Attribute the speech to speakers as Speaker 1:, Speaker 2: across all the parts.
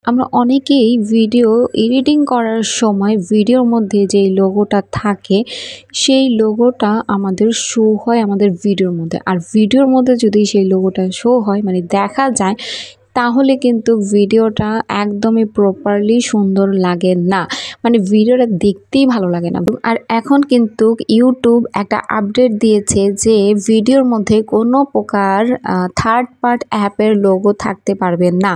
Speaker 1: আমরা অনেকেই video editing করার সময় ভিডিওর মধ্যে যেই লোগোটা থাকে সেই লোগোটা আমাদের শো হয় আমাদের ভিডিওর মধ্যে। আর ভিডিওর মধ্যে যদি সেই লোগোটা শো হয় মানে দেখা যায়, তাহলে কিন্তু ভিডিওটা একদমই প্রপারলি সুন্দর লাগে না, মানে ভিডিওটা দেখতেই ভালো লাগে না। আর এখন কিন্তু ইউটিউব একটা আপডেট দিয়েছে যে ভিডিওর মধ্যে কোনো প্রকার থার্ড পার্ট অ্যাপের লোগো থাকতে পারবে না।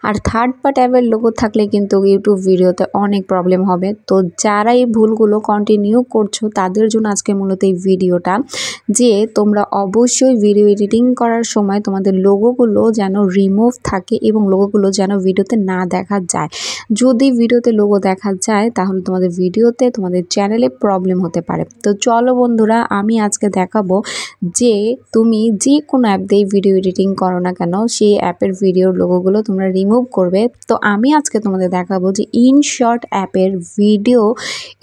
Speaker 1: আর থার্ড পার্ট অ্যাপের লোগো থাকলে কিন্তু ইউটিউব ভিডিওতে অনেক প্রবলেম হবে। তো যারা এই ভুলগুলো কন্টিনিউ করছো তাদের জন্য আজকে মূলত এই ভিডিওটা, যে তোমরা অবশ্যই ভিডিও এডিটিং করার সময় তোমাদের লোগোগুলো যেন রিমুভ থাকে এবং লোগোগুলো যেন ভিডিওতে না দেখা যায়। যদি ভিডিওতে লোগো দেখা যায় তাহলে তোমাদের ভিডিওতে তোমাদের চ্যানেলে প্রবলেম হতে পারে। তো চলো বন্ধুরা, আমি আজকে দেখাবো যে তুমি যে কোনো অ্যাপ দিয়ে ভিডিও এডিটিং করো না কেন সেই অ্যাপের ভিডিওর লোগোগুলো তোমরা রিমুভ করবে। তো আমি আজকে তোমাদের দেখাবো যে ইনশর্ট অ্যাপের ভিডিও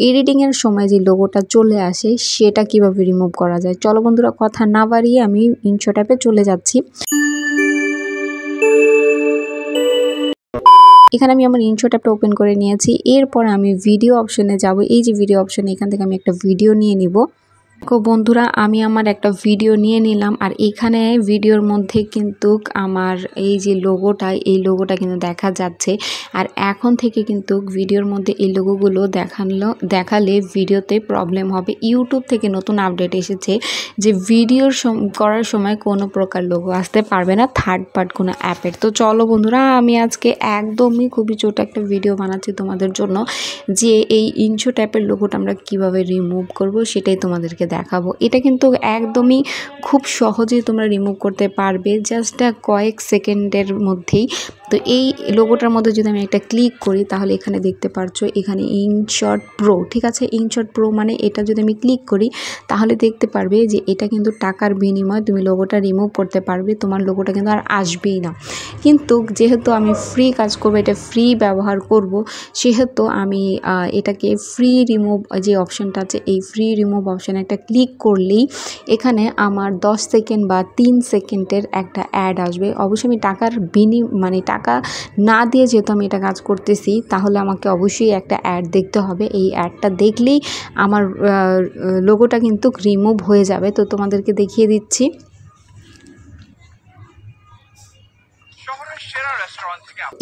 Speaker 1: এডিটিংয়ের সময় যে লোগোটা চলে আসে সেটা কিভাবে রিমুভ করা যায়। চলো বন্ধুরা, কথা না বাড়িয়ে আমি ইনশর্ট অ্যাপে চলে যাচ্ছি। এখানে আমি আমার ইনশর্ট অ্যাপটা ওপেন করে নিয়েছি। এরপর আমি ভিডিও অপশনে যাব। এই যে ভিডিও অপশনে, এখান থেকে আমি একটা ভিডিও নিয়ে নিব। তো বন্ধুরা, আমি আমার একটা ভিডিও নিয়ে নিলাম। আর এখানে ভিডিওর মধ্যে কিন্তু আমার এই যে লোগোটা, এই লোগোটা কিন্তু দেখা যাচ্ছে। আর এখন থেকে কিন্তু ভিডিওর মধ্যে এই লোগোগুলো দেখালে ভিডিওতে প্রবলেম হবে। ইউটিউব থেকে নতুন আপডেট এসেছে যে ভিডিওর করার সময় কোনো প্রকার লোগো আসতে পারবে না থার্ড পার্ট কোনো অ্যাপের। তো চলো বন্ধুরা, আমি আজকে একদমই খুবই ছোট একটা ভিডিও বানাচ্ছি তোমাদের জন্য, যে এই ইনশর্ট অ্যাপের লোগোটা আমরা কিভাবে রিমুভ করব সেটাই তোমাদেরকে দেখাবো। এটা কিন্তু একদমই খুব সহজেই তোমরা রিমুভ করতে পারবে, জাস্ট কয়েক সেকেন্ডের মধ্যেই। তো এই লোগোটার মধ্যে যদি আমি একটা ক্লিক করি তাহলে এখানে দেখতে পারছো এখানে ইনশর্ট প্রো, ঠিক আছে। ইনশর্ট প্রো মানে এটা যদি আমি ক্লিক করি তাহলে দেখতে পারবে যে এটা কিন্তু টাকার বিনিময়ে তুমি লোগোটা রিমুভ করতে পারবে, তোমার লোগোটা কিন্তু আর আসবেই না। কিন্তু যেহেতু আমি ফ্রি কাজ করবো, এটা ফ্রি ব্যবহার করব, সেহেতু আমি এটাকে ফ্রি রিমুভ যে অপশানটা আছে এই ফ্রি রিমুভ অপশানে একটা ক্লিক করলেই এখানে আমার 10 সেকেন্ড বা 3 সেকেন্ডের একটা অ্যাড আসবে। অবশ্যই আমি টাকার মানে টাকা না দিয়ে যেহেতু আমি এটা কাজ করতেছি, তাহলে আমাকে অবশ্যই একটা অ্যাড দেখতে হবে। এই অ্যাডটা দেখলেই আমার লোগোটা কিন্তু রিমুভ হয়ে যাবে। তো তোমাদেরকে দেখিয়ে দিচ্ছি।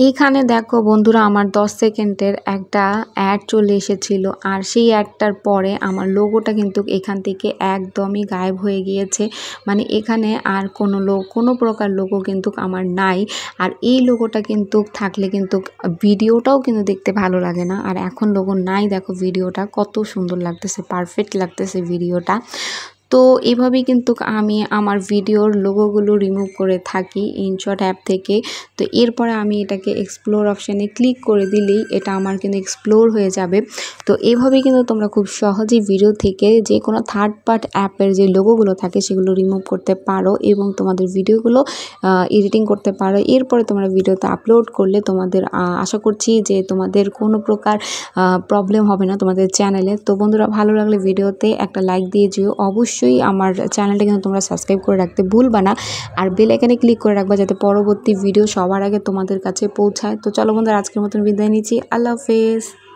Speaker 1: এখানে দেখো বন্ধুরা, আমার 10 সেকেন্ডের একটা অ্যাড চলে এসেছিল। আর সেই অ্যাডটার পরে আমার লোগোটা কিন্তু এখান থেকে একদমই গায়েব হয়ে গিয়েছে। মানে এখানে আর কোনো প্রকার লোগো কিন্তু আমার নাই। আর এই লোগোটা কিন্তু থাকলে কিন্তু ভিডিওটাও কিন্তু দেখতে ভালো লাগে না। আর এখন লোগো নাই, দেখো ভিডিওটা কত সুন্দর লাগতেছে, পারফেক্ট লাগতেছে ভিডিওটা। তো এভাবেই কিন্তু আমি আমার ভিডিওর লোগোগুলো রিমুভ করে থাকি ইনশর্ট অ্যাপ থেকে। তো এরপরে আমি এটাকে এক্সপ্লোর অপশানে ক্লিক করে দিলেই এটা আমার কিন্তু এক্সপ্লোর হয়ে যাবে। তো এভাবেই কিন্তু তোমরা খুব সহজেই ভিডিও থেকে যে কোনো থার্ড পার্ট অ্যাপের যে লোগোগুলো থাকে সেগুলো রিমুভ করতে পারো এবং তোমাদের ভিডিওগুলো এডিটিং করতে পারো। এরপরে তোমরা ভিডিওতে আপলোড করলে তোমাদের আশা করছি যে তোমাদের কোনো প্রকার প্রবলেম হবে না তোমাদের চ্যানেলে। তো বন্ধুরা, ভালো লাগলে ভিডিওতে একটা লাইক দিয়ে যেও। অবশ্যই আমার চ্যানেলটা কিন্তু তোমরা সাবস্ক্রাইব করে রাখতে ভুলবা না। আর বেল আইকনে ক্লিক করে রাখবা যাতে পরবর্তী ভিডিও সবার আগে তোমাদের কাছে পৌঁছায়। তো চলো বন্ধুরা, আজকের মতন বিদায় নিচ্ছি। আল্লাহ হাফেজ।